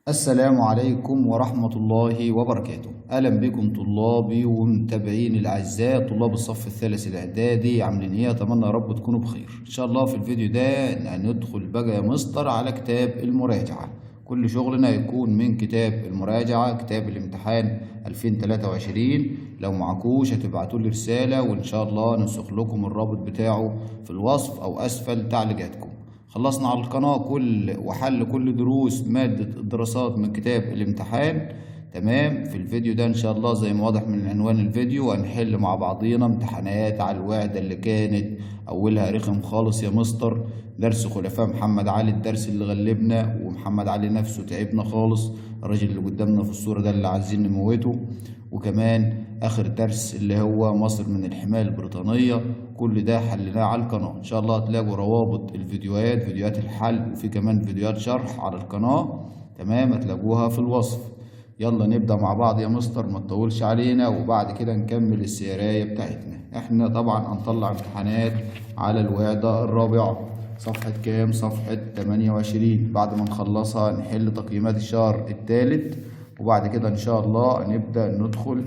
السلام عليكم ورحمة الله وبركاته. أهلا بكم طلابي ومتابعين الأعزاء طلاب الصف الثالث الإعدادي، عاملين إيه؟ أتمنى يا رب تكونوا بخير. إن شاء الله في الفيديو ده هندخل بقى يا مستر على كتاب المراجعة. كل شغلنا يكون من كتاب المراجعة، كتاب الامتحان 2023. لو معكوش هتبعتولي رسالة وإن شاء الله ننسخ لكم الرابط بتاعه في الوصف أو أسفل تعليقاتكم. خلصنا على القناة وحل كل دروس مادة الدراسات من كتاب الامتحان. تمام. في الفيديو ده ان شاء الله زي ما واضح من عنوان الفيديو هنحل مع بعضينا امتحانات على الوعدة اللي كانت اولها رخم خالص يا مستر، درس خلفاء محمد علي، الدرس اللي غلبنا ومحمد علي نفسه تعبنا خالص، الراجل اللي قدامنا في الصورة ده اللي عايزين نموته. وكمان اخر درس اللي هو مصر من الحماية البريطانية، كل ده حلناه على القناة. ان شاء الله هتلاقوا روابط الفيديوهات، فيديوهات الحل، وفي كمان فيديوهات شرح على القناة. تمام، هتلاقوها في الوصف. يلا نبدأ مع بعض يا مستر، ما تطولش علينا وبعد كده نكمل السيراية بتاعتنا. احنا طبعا هنطلع امتحانات على الوحدة الرابعة، صفحة كام؟ صفحة 28. بعد ما نخلصها نحل تقييمات الشهر الثالث، وبعد كده ان شاء الله نبدأ ندخل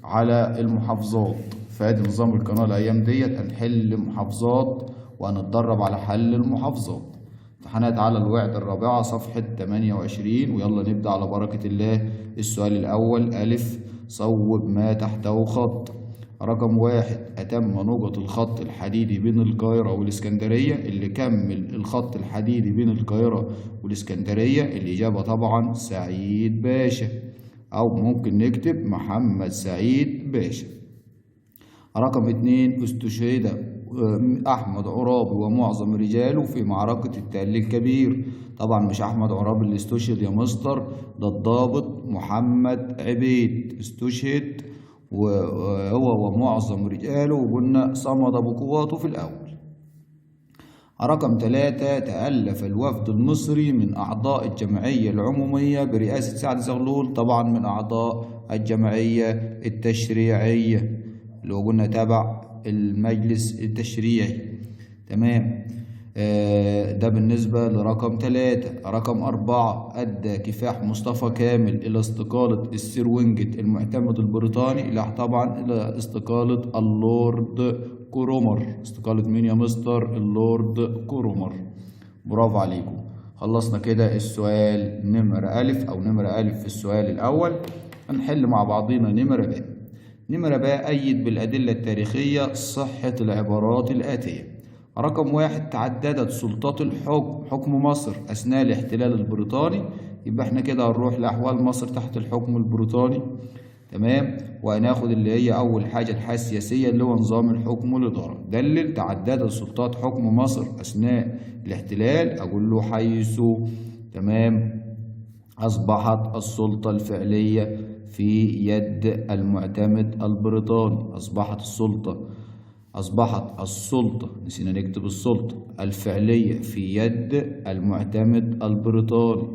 على المحافظات. فادي نظام القناة الأيام ديت، هنحل محافظات وهنتدرب على حل المحافظات. امتحانات على الوحدة الرابعة صفحة 28، ويلا نبدأ على بركة الله. السؤال الأول: ألف، صوب ما تحته خط. رقم واحد: أتم نقط الخط الحديدي بين القاهرة والإسكندرية. اللي كمل الخط الحديدي بين القاهرة والإسكندرية الإجابة طبعا سعيد باشا، أو ممكن نكتب محمد سعيد باشا. رقم اتنين: استشهد أحمد عرابي ومعظم رجاله في معركة التل الكبير. طبعا مش أحمد عرابي اللي استشهد يا مستر، ده الضابط محمد عبيد استشهد وهو ومعظم رجاله، وقلنا صمد بقواته في الأول. رقم ثلاثة: تألف الوفد المصري من أعضاء الجمعية العمومية برئاسة سعد زغلول، طبعا من أعضاء الجمعية التشريعية اللي هو قلنا تبع المجلس التشريعي. تمام. ده بالنسبة لرقم ثلاثة. رقم أربعة: أدى كفاح مصطفى كامل إلى استقالة السير وينجت المعتمد البريطاني، إلى طبعا إلى استقالة اللورد كورومر. استقالة مين يا مستر؟ اللورد كورومر. برافو عليكم. خلصنا كده السؤال نمرة ألف أو نمرة ألف في السؤال الأول. هنحل مع بعضينا نمرة ب. نمرة ب: أيد بالأدلة التاريخية صحة العبارات الآتية. رقم واحد: تعددت سلطات حكم مصر أثناء الاحتلال البريطاني. يبقى احنا كده هنروح لأحوال مصر تحت الحكم البريطاني. تمام. وهناخد اللي هي أول حاجة الحياة السياسية اللي هو نظام الحكم والإدارة. دلل تعددت سلطات حكم مصر أثناء الاحتلال، أقول له حيث. تمام. أصبحت السلطة الفعلية في يد المعتمد البريطاني. أصبحت السلطة، نسينا نكتب السلطة الفعلية في يد المعتمد البريطاني.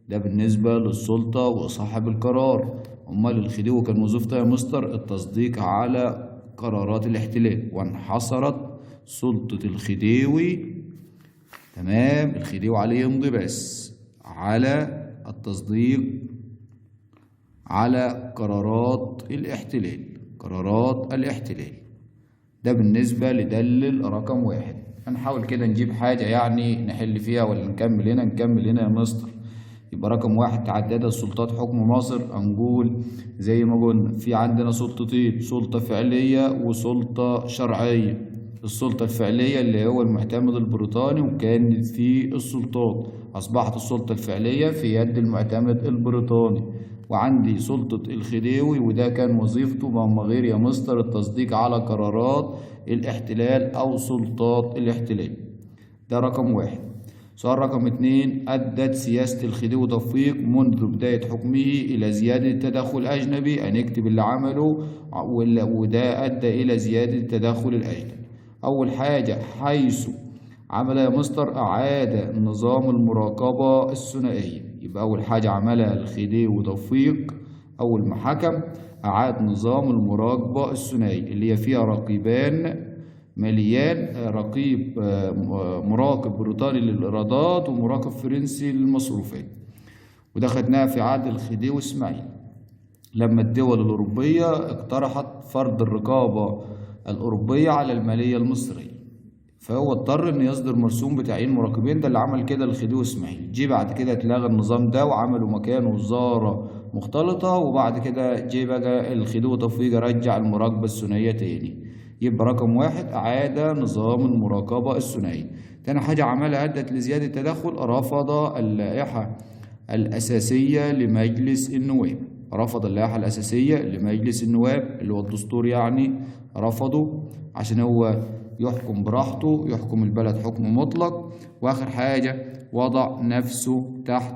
ده بالنسبة للسلطة وصاحب القرار. أمال الخديوي كان وظيفته يا مستر التصديق على قرارات الاحتلال، وانحصرت سلطة الخديوي. تمام. الخديوي عليه يمضي بس على التصديق على قرارات الاحتلال. ده بالنسبة لدلل رقم واحد. هنحاول كده نجيب حاجة يعني نحل فيها ولا نكمل هنا يا مستر. يبقى رقم واحد: تعددت سلطات حكم مصر. هنقول زي ما قلنا في عندنا سلطتين، سلطة فعلية وسلطة شرعية. السلطة الفعلية اللي هو المعتمد البريطاني وكانت في السلطات، أصبحت السلطة الفعلية في يد المعتمد البريطاني. وعندي سلطة الخديوي وده كان وظيفته ما غير يا مستر التصديق على قرارات الاحتلال أو سلطات الاحتلال. ده رقم واحد. سؤال رقم اتنين: أدت سياسة الخديوي توفيق منذ بداية حكمه إلى زيادة التدخل الأجنبي. هنكتب اللي عمله وده أدى إلى زيادة التدخل الأجنبي. أول حاجة حيث عمل يا مستر أعاد نظام المراقبة الثنائية. يبقى أول حاجة عملها الخديوي توفيق أول ما حكم أعاد نظام المراقبة الثنائية اللي هي فيها رقيبان ماليان، رقيب مراقب بريطاني للإيرادات ومراقب فرنسي للمصروفات. وده خدناها في عهد الخديوي إسماعيل لما الدول الأوروبية اقترحت فرض الرقابة الأوروبية على المالية المصرية، فهو اضطر إنه يصدر مرسوم بتعيين مراقبين. ده اللي عمل كده الخديوي إسماعيل. جه بعد كده اتلغى النظام ده وعملوا مكانه وزارة مختلطة، وبعد كده جه بقى الخديوي توفيق رجع المراقبة الثنائية تاني. يبقى رقم واحد أعاد نظام المراقبة الثنائي. تاني حاجة عملها أدت لزيادة التدخل، رفض اللائحة الأساسية لمجلس النواب. رفض اللائحة الأساسية لمجلس النواب اللي هو الدستور يعني، رفضه عشان هو يحكم براحته، يحكم البلد حكم مطلق. وآخر حاجة وضع نفسه تحت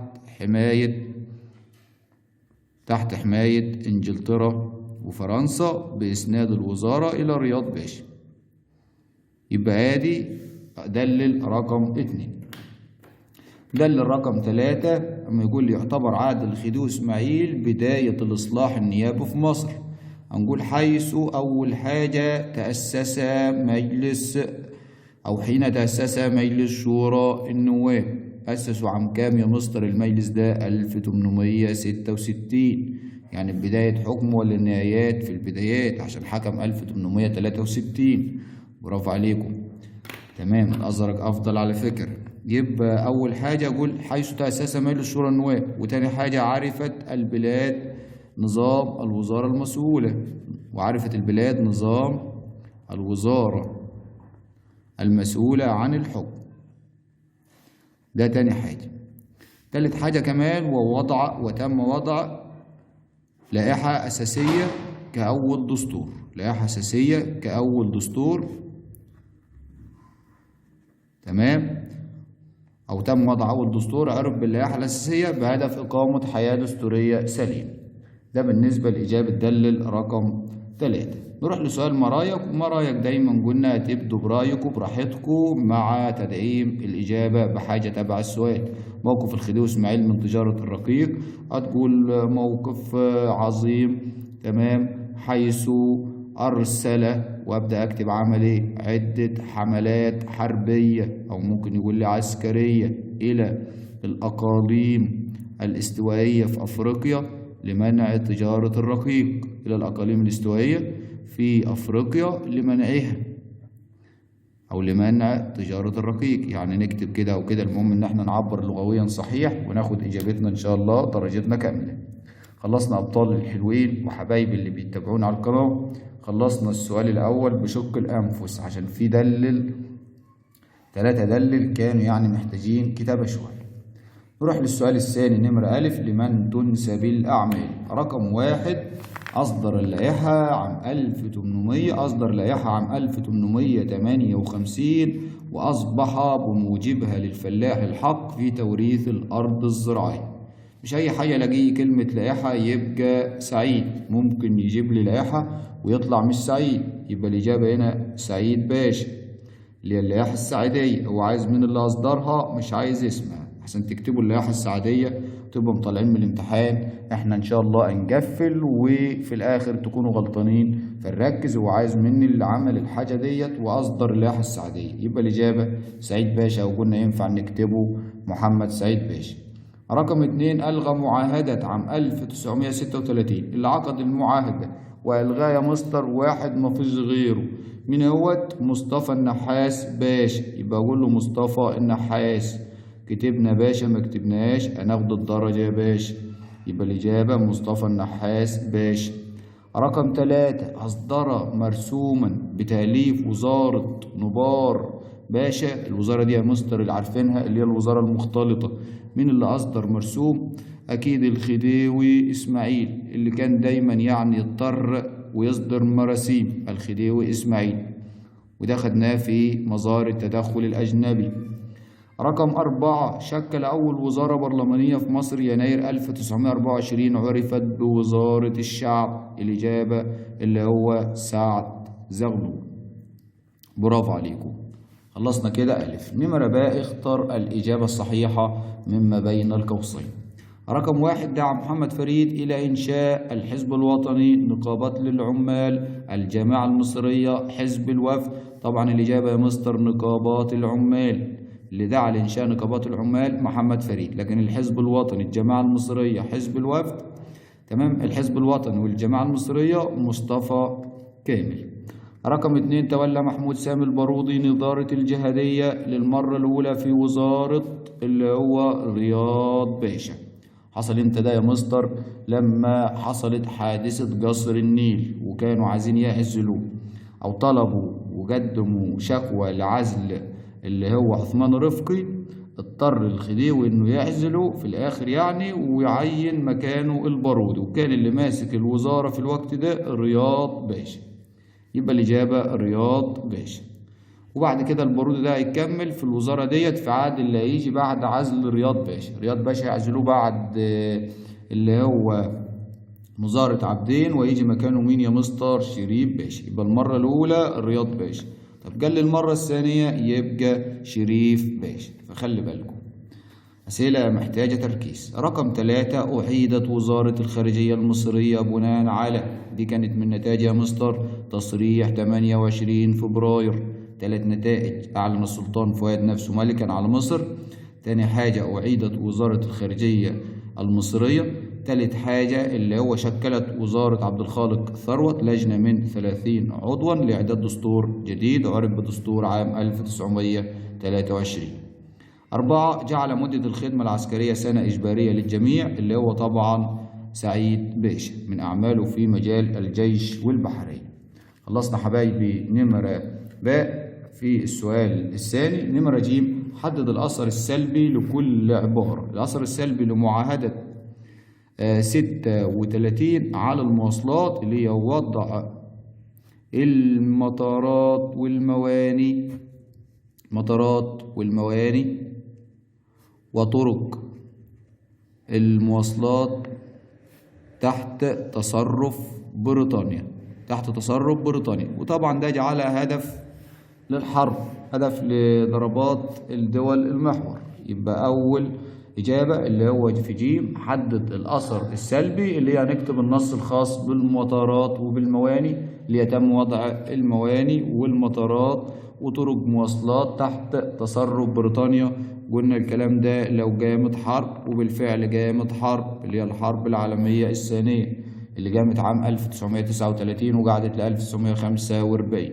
حماية إنجلترا وفرنسا بإسناد الوزارة إلى رياض باشا. يبقى ادي دلل رقم 2. دلل رقم 3 لما يقول لي يعتبر عهد الخديوي إسماعيل بداية الإصلاح النيابي في مصر. هنقول حيث أول حاجة حين تأسس مجلس شورى النواب. أسسوا عام كام يا مستر المجلس ده؟ 1866. يعني بداية حكمه ولا النهايات؟ في البدايات عشان حكم 1863. برافو عليكم. تمام، الأزرق أفضل على فكرة. يبقى أول حاجة أقول حيث تأسس مجلس شورى النواب، وتاني حاجة عرفت البلاد نظام الوزارة المسؤولة، وعرفت البلاد نظام الوزارة المسؤولة عن الحكم. ده تاني حاجة. تالت حاجة كمان وتم وضع لائحة أساسية كأول دستور. لائحة أساسية كأول دستور. تمام، أو تم وضع أول دستور عرف باللائحة الأساسية بهدف إقامة حياة دستورية سليمة. ده بالنسبة لإجابة دلل رقم 3. نروح لسؤال ما رأيك دايما قلنا تبدوا برأيكم براحتكم مع تدعيم الإجابة بحاجة تبع السؤال. موقف الخديوي إسماعيل من تجارة الرقيق، هتقول موقف عظيم. تمام، حيث أرسل، وأبدأ أكتب عمل إيه؟ عدة حملات حربية أو ممكن يقول لي عسكرية إلى الأقاليم الاستوائية في أفريقيا لمنع تجارة الرقيق. إلى الأقاليم الاستوائية في أفريقيا لمنعها أو لمنع تجارة الرقيق. يعني نكتب كده أو كده، المهم إن احنا نعبر لغويا صحيح وناخد إجابتنا إن شاء الله درجتنا كاملة. خلصنا أبطال الحلوين وحبايبي اللي بيتابعونا على القناة. خلصنا السؤال الأول بشق الأنفس عشان في 3 دلل كانوا يعني محتاجين كتابة شوية. نروح للسؤال الثاني نمرة ألف. لمن تنسب الأعمال؟ رقم 1 أصدر لائحة عام 1858 وأصبح بموجبها للفلاح الحق في توريث الأرض الزراعية. مش أي حاجة ألاقيه كلمة لائحة يبقى سعيد، ممكن يجيب لي لائحة ويطلع مش سعيد. يبقى الإجابة هنا سعيد باشا اللي هي اللائحة السعيدية. هو عايز مين اللي أصدرها، مش عايز اسمها عشان تكتبوا اللائحة السعيدية تبقوا مطلعين من الامتحان. احنا إن شاء الله نقفل وفي الآخر تكونوا غلطانين. فنركز، هو عايز مني اللي عمل الحاجة ديت وأصدر اللائحة السعيدية. يبقى الإجابة سعيد باشا، وقلنا ينفع نكتبه محمد سعيد باشا. رقم 2 ألغى معاهدة عام 1936. اللي عقد المعاهدة وألغاها يا مستر واحد مفيش غيره. مين هوت؟ مصطفى النحاس باشا. يبقى أقول له مصطفى النحاس. كتبنا باشا ما كتبناش هناخد الدرجة يا باشا. يبقى الإجابة مصطفى النحاس باشا. رقم 3 أصدر مرسوما بتأليف وزارة نبار باشا. الوزارة دي يا مستر اللي عارفينها اللي هي الوزارة المختلطة. مين اللي أصدر مرسوم؟ أكيد الخديوي إسماعيل اللي كان دايما يعني يضطر ويصدر مراسيم. الخديوي إسماعيل، وده خدناه في مظاهر التدخل الأجنبي. رقم 4 شكل أول وزارة برلمانية في مصر يناير 1924 عرفت بوزارة الشعب. الإجابة اللي هو سعد زغلول. برافو عليكم. خلصنا كده ألف. نمرة باء اختر الإجابة الصحيحة مما بين القوسين. رقم 1 دعا محمد فريد إلى إنشاء الحزب الوطني، نقابات للعمال، الجامعة المصرية، حزب الوفد. طبعا الإجابة يا مستر نقابات العمال. اللي دعا لإنشاء نقابات العمال محمد فريد. لكن الحزب الوطني، الجماعة المصرية، حزب الوفد، تمام، الحزب الوطني والجماعة المصرية مصطفى كامل. رقم 2 تولى محمود سامي البارودي نظارة الجهادية للمرة الأولى في وزارة اللي هو رياض باشا. حصل امتى ده يا مستر؟ لما حصلت حادثة قصر النيل وكانوا عايزين يعزلوه، أو طلبوا وقدموا شكوى لعزل اللي هو عثمان رفقي. اضطر الخديوي انه يعزله في الاخر يعني، ويعين مكانه البارودي، وكان اللي ماسك الوزارة في الوقت ده رياض باشا. يبقى الإجابة رياض باشا. وبعد كده البارودي ده هيكمل في الوزارة ديت في عهد اللي هيجي بعد عزل رياض باشا. رياض باشا يعزلوه بعد اللي هو مزارة عبدين، ويجي مكانه مين يا مستر؟ شريف باشا. يبقى المرة الأولى رياض باشا. طب قال لي المرة الثانية يبقى شريف باشا، فخلي بالكم. أسئلة محتاجة تركيز. رقم 3 أعيدت وزارة الخارجية المصرية بناء على، دي كانت من نتائج يا مستر تصريح 28 فبراير. 3 نتائج: أعلن السلطان فؤاد نفسه ملكا على مصر. تاني حاجة أعيدت وزارة الخارجية المصرية. تالت حاجة اللي هو شكلت وزارة عبد الخالق ثروت لجنة من 30 عضوا لإعداد دستور جديد عرف بدستور عام 1923. 4 جعل مدة الخدمة العسكرية سنة إجبارية للجميع، اللي هو طبعا سعيد باشا من أعماله في مجال الجيش والبحرية. خلصنا حبايبي نمرة باء. في السؤال الثاني نمرة ج، حدد الأثر السلبي لكل عبارة. الأثر السلبي لمعاهدة 36 على المواصلات اللي هي وضع المطارات والمواني وطرق المواصلات تحت تصرف بريطانيا. وطبعا ده جعلها هدف للحرب، هدف لضربات الدول المحور. يبقى أول إجابة اللي هو في جيم، حدد الأثر السلبي اللي هي هنكتب النص الخاص بالمطارات وبالمواني، اللي يتم وضع المواني والمطارات وطرق مواصلات تحت تصرف بريطانيا. قلنا الكلام ده لو قامت حرب، وبالفعل قامت حرب اللي هي الحرب العالمية الثانية اللي قامت عام 1939 وقعدت ل 1945،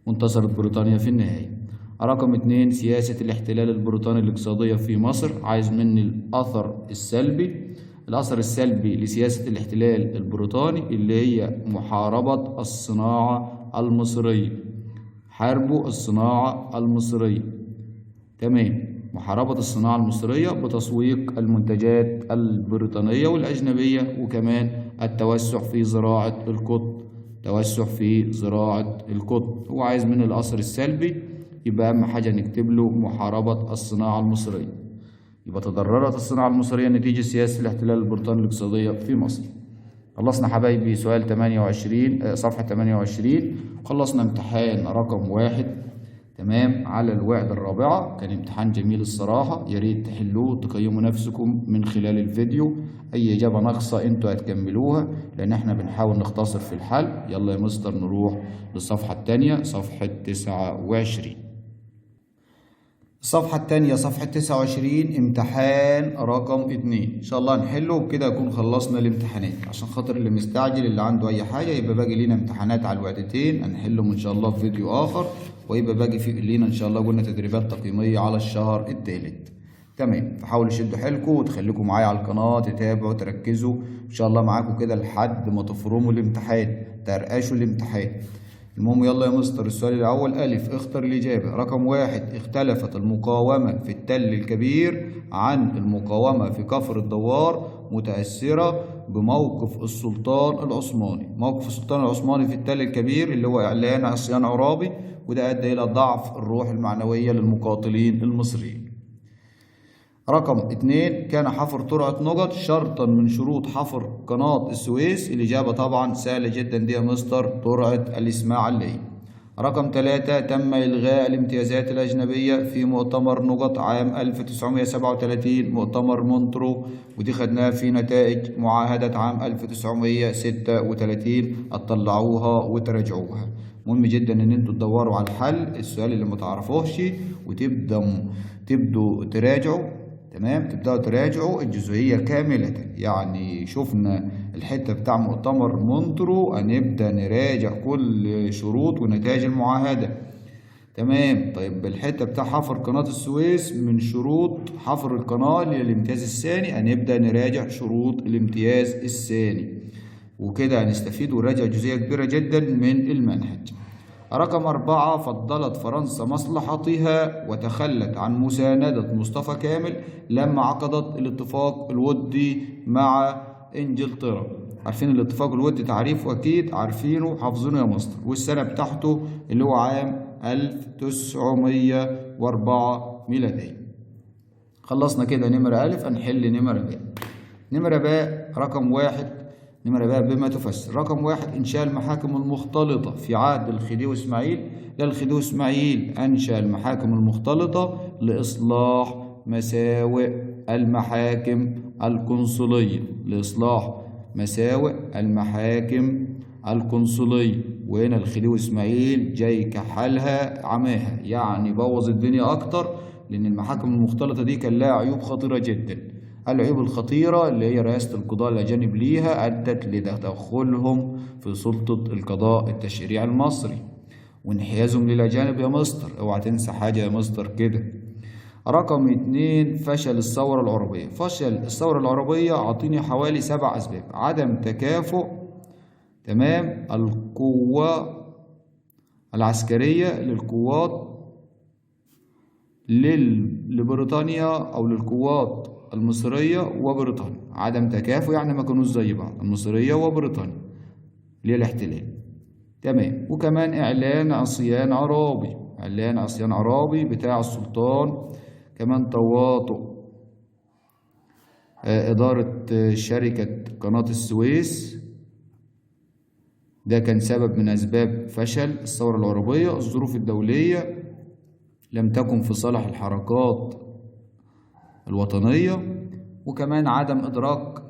وانتصرت بريطانيا في النهاية. رقم 2 سياسة الاحتلال البريطاني الاقتصادية في مصر. عايز مني الأثر السلبي. الأثر السلبي لسياسة الاحتلال البريطاني اللي هي محاربة الصناعة المصرية. حاربوا الصناعة المصرية، تمام، محاربة الصناعة المصرية بتسويق المنتجات البريطانية والأجنبية، وكمان التوسع في زراعة القطن. هو عايز من الأثر السلبي، يبقى أهم حاجة نكتب له محاربة الصناعة المصرية. يبقى تضررت الصناعة المصرية نتيجة سياسة الاحتلال البريطاني الاقتصادية في مصر. خلصنا حبايبي سؤال 28 صفحة 28. خلصنا امتحان رقم 1 تمام على الوحدة الرابعة. كان امتحان جميل الصراحة، يا ريت تحلوه وتقيموا نفسكم من خلال الفيديو. أي إجابة ناقصة انتوا هتكملوها لأن احنا بنحاول نختصر في الحل. يلا يا مستر نروح للصفحة التانية، صفحة 29. الصفحة التانية صفحة 29 امتحان رقم 2 إن شاء الله نحله وبكده يكون خلصنا الامتحانات. عشان خاطر اللي مستعجل اللي عنده أي حاجة يبقى باقي لنا امتحانات على الوحدتين هنحلهم إن شاء الله في فيديو آخر، ويبقى باقي لنا إن شاء الله قلنا تدريبات تقييمية على الشهر الثالث. تمام، فحاولوا شدوا حيلكم وتخليكم معايا على القناة، تتابعوا تركزوا إن شاء الله معاكم كده لحد ما تفرموا الامتحان، ترقشوا الامتحان. المهم يلا يا مستر السؤال الأول ألف اختر الإجابة. رقم 1 اختلفت المقاومة في التل الكبير عن المقاومة في كفر الدوار متأثرة بموقف السلطان العثماني. موقف السلطان العثماني في التل الكبير اللي هو إعلان عصيان عرابي، وده أدى إلى ضعف الروح المعنوية للمقاتلين المصريين. رقم 2 كان حفر ترعة نقط شرطا من شروط حفر قناة السويس. الإجابة طبعا سهلة جدا دي يا مستر، ترعة الإسماعيلية. رقم 3 تم إلغاء الامتيازات الأجنبية في مؤتمر نقط عام 1937 مؤتمر مونترو، ودي خدناها في نتائج معاهدة عام 1936 اطلعوها وتراجعوها. مهم جدا ان انتوا تدوروا على الحل السؤال اللي ما تعرفوهش، تبدوا تراجعوا. تمام، تبداوا تراجعوا الجزئيه كامله. يعني شفنا الحته بتاع مؤتمر مونترو، هنبدا نراجع كل شروط ونتائج المعاهده. تمام. طيب الحته بتاع حفر قناه السويس، من شروط حفر القناه للامتياز الثاني هنبدا نراجع شروط الامتياز الثاني، وكده هنستفيد ونراجع جزئيه كبيره جدا من المنهج. رقم 4، فضلت فرنسا مصلحتها وتخلت عن مساندة مصطفى كامل لما عقدت الاتفاق الودي مع انجلترا. عارفين الاتفاق الودي تعريفه أكيد، عارفينه حافظينه يا مصر، والسنة بتاعته اللي هو عام 1904 ميلادي. خلصنا كده نمرة ألف، هنحل نمرة باء. نمرة باء رقم 1، نمرة باء بما تفسر. رقم 1، إنشاء المحاكم المختلطة في عهد الخديوي إسماعيل. الخديوي إسماعيل أنشأ المحاكم المختلطة لإصلاح مساوئ المحاكم القنصلية، لإصلاح مساوئ المحاكم القنصلية. وهنا الخديوي إسماعيل جاي كحلها عماها، يعني بوظ الدنيا أكتر، لأن المحاكم المختلطة دي كان لها عيوب خطيرة جدا. العيوب الخطيرة اللي هي رئاسة القضاء الأجانب ليها أدت لتدخلهم في سلطة القضاء التشريعي المصري وانحيازهم للأجانب يا مستر، اوعى تنسى حاجة يا مستر كده. رقم 2، فشل الثورة العربية. فشل الثورة العربية أعطيني حوالي 7 أسباب. عدم تكافؤ تمام القوة العسكرية للقوات لبريطانيا أو للقوات المصرية وبريطانيا. عدم تكافؤ يعني ما كانوش زي بعض، المصرية وبريطانيا اللي هي الاحتلال. تمام. وكمان إعلان عصيان عرابي، إعلان عصيان عرابي بتاع السلطان. كمان تواطؤ إدارة شركة قناة السويس، ده كان سبب من أسباب فشل الثورة العربية. الظروف الدولية لم تكن في صالح الحركات الوطنية. وكمان عدم إدراك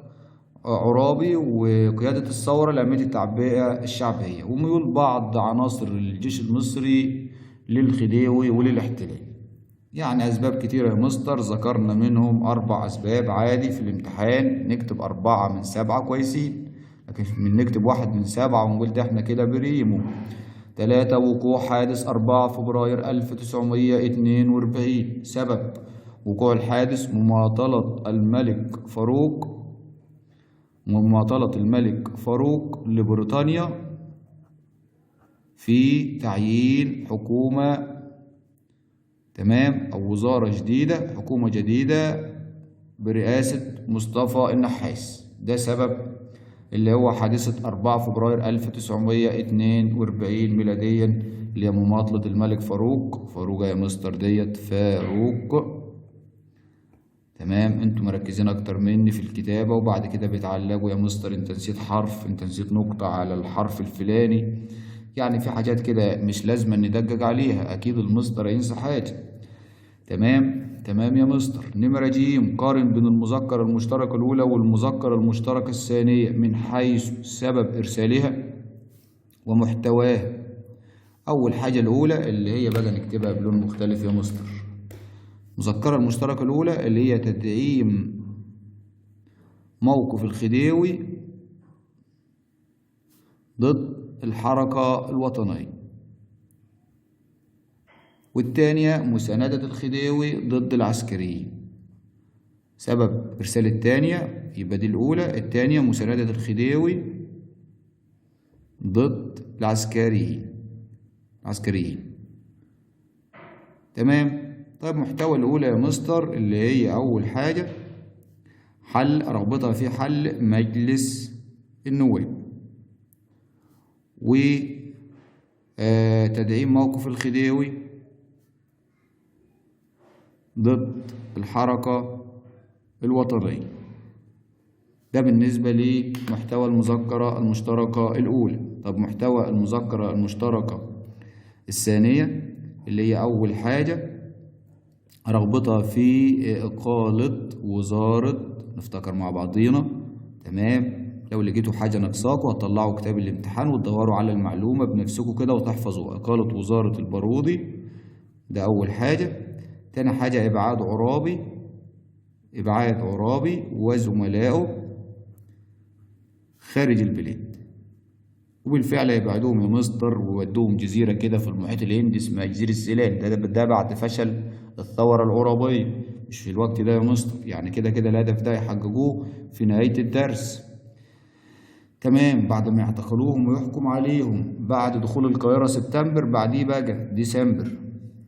عرابي وقيادة الثورة لأهمية التعبئة الشعبية، وميول بعض عناصر الجيش المصري للخديوي وللاحتلال. يعني أسباب كتيرة يا مستر، ذكرنا منهم 4 أسباب. عادي في الامتحان نكتب 4 من 7 كويسين، لكن من نكتب 1 من 7 ونقول ده احنا كده بريمو. 3، وقوع حادث 4 فبراير 1942. سبب وقوع الحادث مماطلة الملك فاروق لبريطانيا في تعيين حكومة، تمام، أو وزارة جديدة، حكومة جديدة برئاسة مصطفى النحاس. ده سبب اللي هو حادثة 4 فبراير 1942 ميلاديا، اللي هي مماطلة الملك فاروق يا مستر ديت فاروق. تمام. انتوا مركزين اكتر مني في الكتابة، وبعد كده بتعلقوا يا مستر انت نسيت حرف، انت نسيت نقطة على الحرف الفلاني. يعني في حاجات كده مش لازم ندقق عليها، اكيد المستر هينسى حاجة. تمام يا مستر. نمرة ج، قارن بين المذكرة المشتركة الأولى والمذكرة المشتركة الثانية من حيث سبب إرسالها ومحتواها. أول حاجة الأولى اللي هي بقى نكتبها بلون مختلف يا مستر. المذكرة المشتركة الأولى اللي هي تدعيم موقف الخديوي ضد الحركة الوطنية، والتانية مساندة الخديوي ضد العسكريين. سبب إرسال التانية يبقى دي الأولى، التانية مساندة الخديوي ضد العسكريين. تمام. طيب محتوى الأولى يا مستر اللي هي أول حاجة رغبتها في حل مجلس النواب وتدعيم موقف الخديوي ضد الحركة الوطنية. ده بالنسبة لمحتوى المذكرة المشتركة الأولى. طب محتوى المذكرة المشتركة الثانية اللي هي أول حاجة رغبتها في إقالة وزارة، نفتكر مع بعضينا، تمام، لو لقيتوا حاجة ناقصاكوا هتطلعوا كتاب الامتحان وتدوروا على المعلومة بنفسكوا كده وتحفظوها. قالت وزارة البارودي، ده أول حاجة. تاني حاجة إبعاد عرابي وزملائه خارج البلاد، وبالفعل هيبعدوهم يا مستر ويودوهم جزيرة كده في المحيط الهندي اسمها جزيرة سيلان. ده بعد فشل الثورة العرابية، مش في الوقت ده يا مستر، يعني كده كده الهدف ده يحققوه في نهاية الدرس. تمام، بعد ما يعتقلوهم ويحكم عليهم بعد دخول القاهرة سبتمبر، بعديه بقى ديسمبر،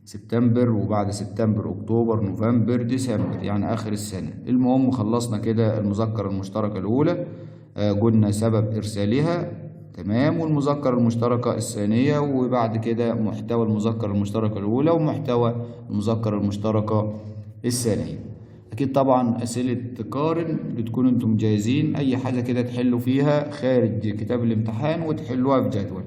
سبتمبر وبعد سبتمبر أكتوبر نوفمبر ديسمبر، يعني آخر السنة. المهم خلصنا كده المذكرة المشتركة الأولى، قلنا سبب إرسالها، تمام، والمذكرة المشتركة الثانية، وبعد كده محتوى المذكرة المشتركة الأولى ومحتوى المذكرة المشتركة الثانية. أكيد طبعا أسئلة قارن بتكون أنتم مجهزين أي حاجة كده تحلوا فيها خارج كتاب الامتحان وتحلوها في جدول.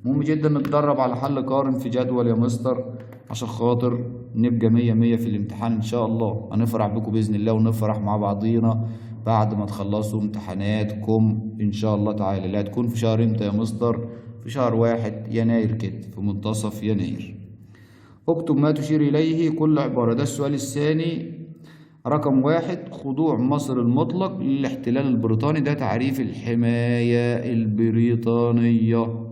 مهم جدا نتدرب على حل قارن في جدول يا مستر عشان خاطر نبقى 100 في الامتحان إن شاء الله. هنفرح بكم بإذن الله ونفرح مع بعضينا بعد ما تخلصوا امتحاناتكم إن شاء الله تعالى، اللي هتكون في شهر امتى يا مستر؟ في شهر 1 يناير كده، في منتصف يناير. اكتب ما تشير إليه كل عبارة. ده السؤال الثاني. رقم 1، خضوع مصر المطلق للاحتلال البريطاني. ده تعريف الحماية البريطانية.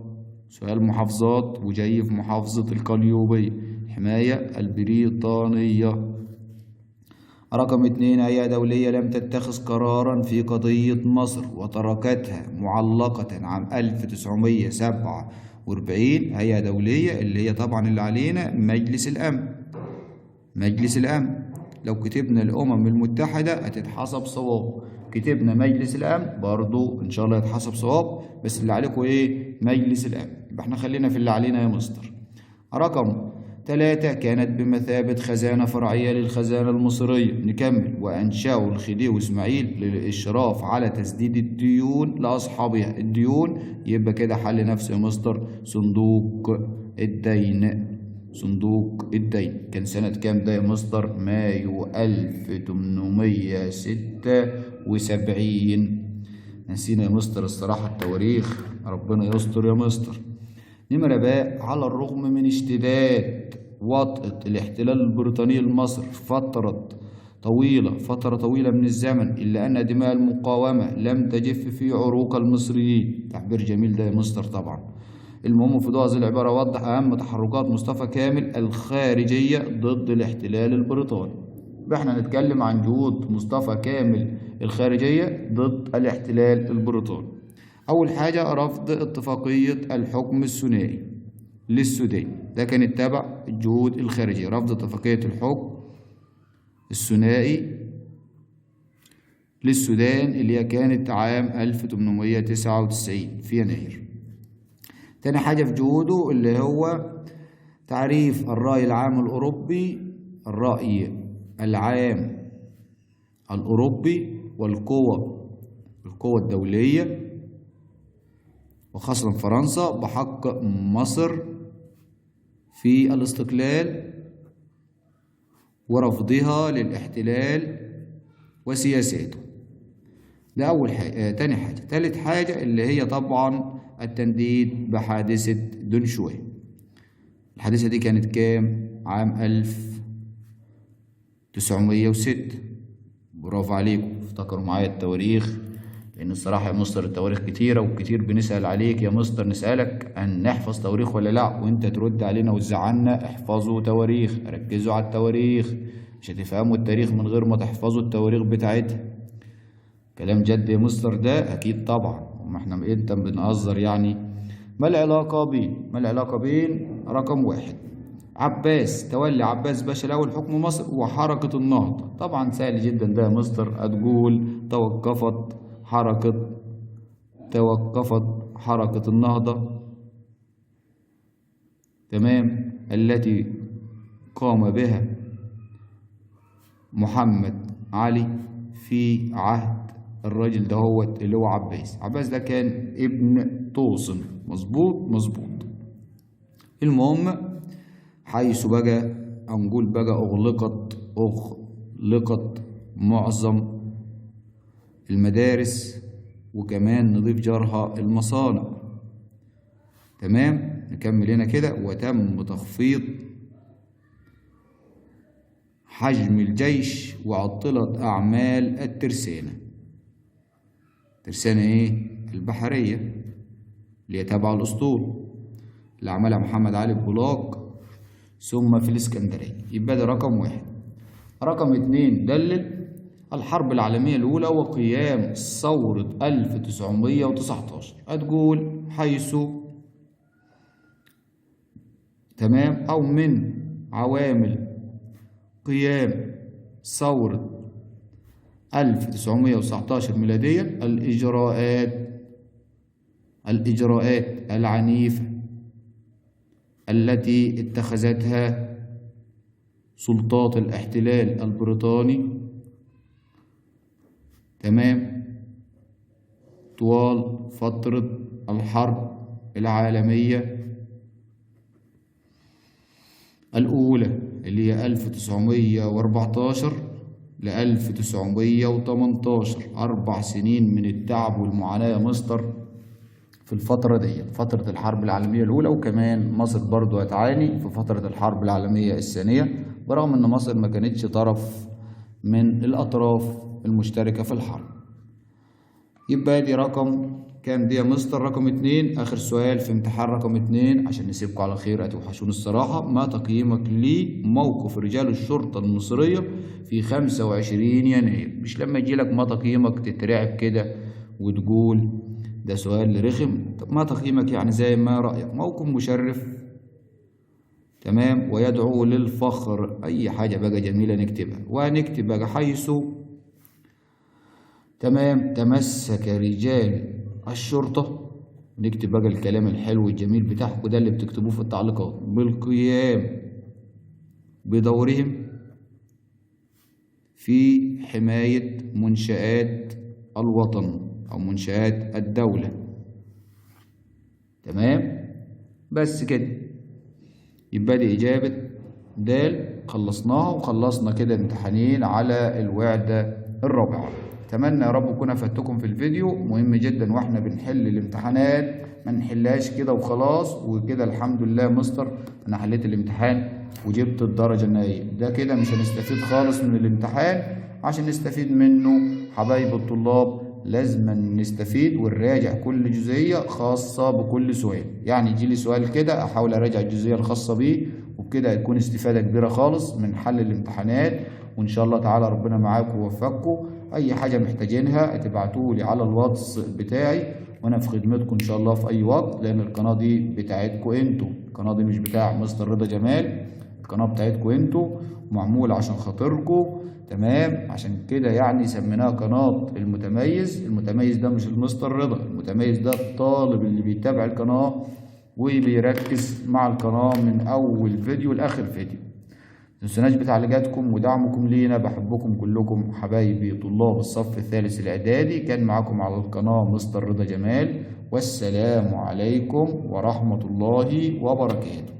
سؤال محافظات وجاي في محافظة القليوبية. الحماية البريطانية. رقم 2، هيئة دولية لم تتخذ قرارا في قضية مصر وتركتها معلقة عام 1947. هيئة دولية اللي هي طبعا اللي علينا مجلس الأمن. مجلس الأمن. لو كتبنا الأمم المتحدة هتتحسب صواب، كتبنا مجلس الأمن برضو إن شاء الله هيتحسب صواب، بس اللي عليكم إيه؟ مجلس الأمن. يبقى إحنا خلينا في اللي علينا يا مستر. رقم 3، كانت بمثابة خزانة فرعية للخزانة المصرية. نكمل. وأنشأوا الخديوي إسماعيل للإشراف على تسديد الديون لأصحابها. الديون يبقى كده حل نفسه يا مستر، صندوق الدين. صندوق الدين كان سنة كام ده يا مستر؟ مايو 1876. نسينا يا مستر الصراحة التواريخ، ربنا يستر يا مستر. نمرة باء، على الرغم من اشتداد وطأة الاحتلال البريطاني لمصر فترة طويلة من الزمن، إلا أن دماء المقاومة لم تجف في عروق المصريين. تعبير جميل ده يا مستر طبعا. المهم في ضوء هذه العبارة وضح أهم تحركات مصطفى كامل الخارجية ضد الاحتلال البريطاني. احنا نتكلم عن جهود مصطفى كامل الخارجية ضد الاحتلال البريطاني. أول حاجة رفض اتفاقية الحكم الثنائي للسودان. ده كان تبع الجهود الخارجية، رفض اتفاقية الحكم الثنائي للسودان اللي هي كانت عام 1899 في يناير. تاني حاجة في جهوده اللي هو تعريف الرأي العام الأوروبي، الرأي العام الأوروبي والقوى الدولية وخاصة فرنسا بحق مصر في الاستقلال ورفضها للاحتلال وسياساته. ده أول حاجة. تاني حاجة. تالت حاجة اللي هي طبعا التنديد بحادثة دنشوي. الحادثة دي كانت كام؟ عام 1906. برافو عليكم، افتكروا معايا التواريخ، لأن الصراحة يا مستر التواريخ كتيرة وكتير بنسأل عليك يا مستر، نسألك أن نحفظ تواريخ ولا لأ، وأنت ترد علينا وتزعلنا احفظوا تواريخ، ركزوا على التواريخ، مش هتفهموا التاريخ من غير ما تحفظوا التواريخ بتاعتها. كلام جد يا مستر ده؟ أكيد طبعا، ما احنا امتى بنهزر يعني. ما العلاقة بين رقم 1 تولي عباس باشا الأول حكم مصر وحركة النهضة. طبعا سهل جدا ده يا مستر، هتقول توقفت حركة النهضة، تمام، التي قام بها محمد علي في عهد الراجل ده اللي هو عباس ده كان ابن طوسن. مظبوط. المهم حيث بقى هنقول بقى أغلقت معظم المدارس وكمان نضيف جارها المصانع. تمام، نكمل هنا كده. وتم تخفيض حجم الجيش وعطلت أعمال الترسانة. ترسانة إيه؟ البحرية اللي هي تابعة الأسطول اللي عملها محمد علي بولاق ثم في الإسكندرية. يبقى ده رقم 1. رقم 2 دلل الحرب العالمية الأولى وقيام ثورة 1919. هتقول حيث تمام أو من عوامل قيام ثورة 1919 ميلادية الإجراءات العنيفة التي اتخذتها سلطات الاحتلال البريطاني تمام طوال فترة الحرب العالمية الأولى اللي هي 1914 ل 1918. 4 سنين من التعب والمعاناة يا مستر في الفترة دي، فترة الحرب العالمية الأولى. وكمان مصر برضو هتعاني في فترة الحرب العالمية الثانية، برغم إن مصر ما كانتش طرف من الأطراف المشتركة في الحرب. يبقى دي رقم كام دي يا مستر؟ رقم 2. آخر سؤال في امتحان رقم 2 عشان نسيبكم على خير، هتوحشون الصراحة. ما تقييمك لموقف رجال الشرطة المصرية في 25 يناير؟ مش لما يجيلك ما تقييمك تترعب كده وتقول ده سؤال رخم. ما تقييمك يعني زي ما رأيك. موقف مشرف تمام ويدعو للفخر. أي حاجة بقى جميلة نكتبها. وهنكتب بقى حيث تمام تمسك رجال الشرطة. نكتب بقى الكلام الحلو الجميل بتاعكم ده اللي بتكتبوه في التعليقات. بالقيام بدورهم في حماية منشآت الوطن أو منشآت الدولة. تمام بس كده. يبقى دي إجابة د. خلصناها وخلصنا كده امتحانين على الوحدة الرابعة. أتمنى يا رب أكون أفدتكم في الفيديو. مهم جدا وإحنا بنحل الامتحانات ما نحلهاش كده وخلاص وكده الحمد لله مستر أنا حليت الامتحان وجبت الدرجة النهائية. ده كده مش هنستفيد خالص من الامتحان. عشان نستفيد منه حبايب الطلاب لازم نستفيد ونراجع كل جزئية خاصة بكل سؤال. يعني يجيلي سؤال كده أحاول أراجع الجزئية الخاصة بيه، وبكده هتكون استفادة كبيرة خالص من حل الامتحانات. وإن شاء الله تعالى ربنا معاكم ووفقكم. أي حاجة محتاجينها تبعتولي على الواتس بتاعي وأنا في خدمتكم إن شاء الله في أي وقت، لأن القناة دي بتاعتكم أنتوا. القناة دي مش بتاع مستر رضا جمال، القناة بتاعتكم أنتوا ومعمولة عشان خاطركم. تمام عشان كده يعني سميناها قناة المتميز. المتميز ده مش المستر رضا، المتميز ده الطالب اللي بيتابع القناة وبيركز مع القناة من أول فيديو لآخر فيديو. متنسوناش بتعليقاتكم ودعمكم لينا. بحبكم كلكم حبايبي طلاب الصف الثالث الإعدادي. كان معاكم على القناة مستر رضا جمال، والسلام عليكم ورحمة الله وبركاته.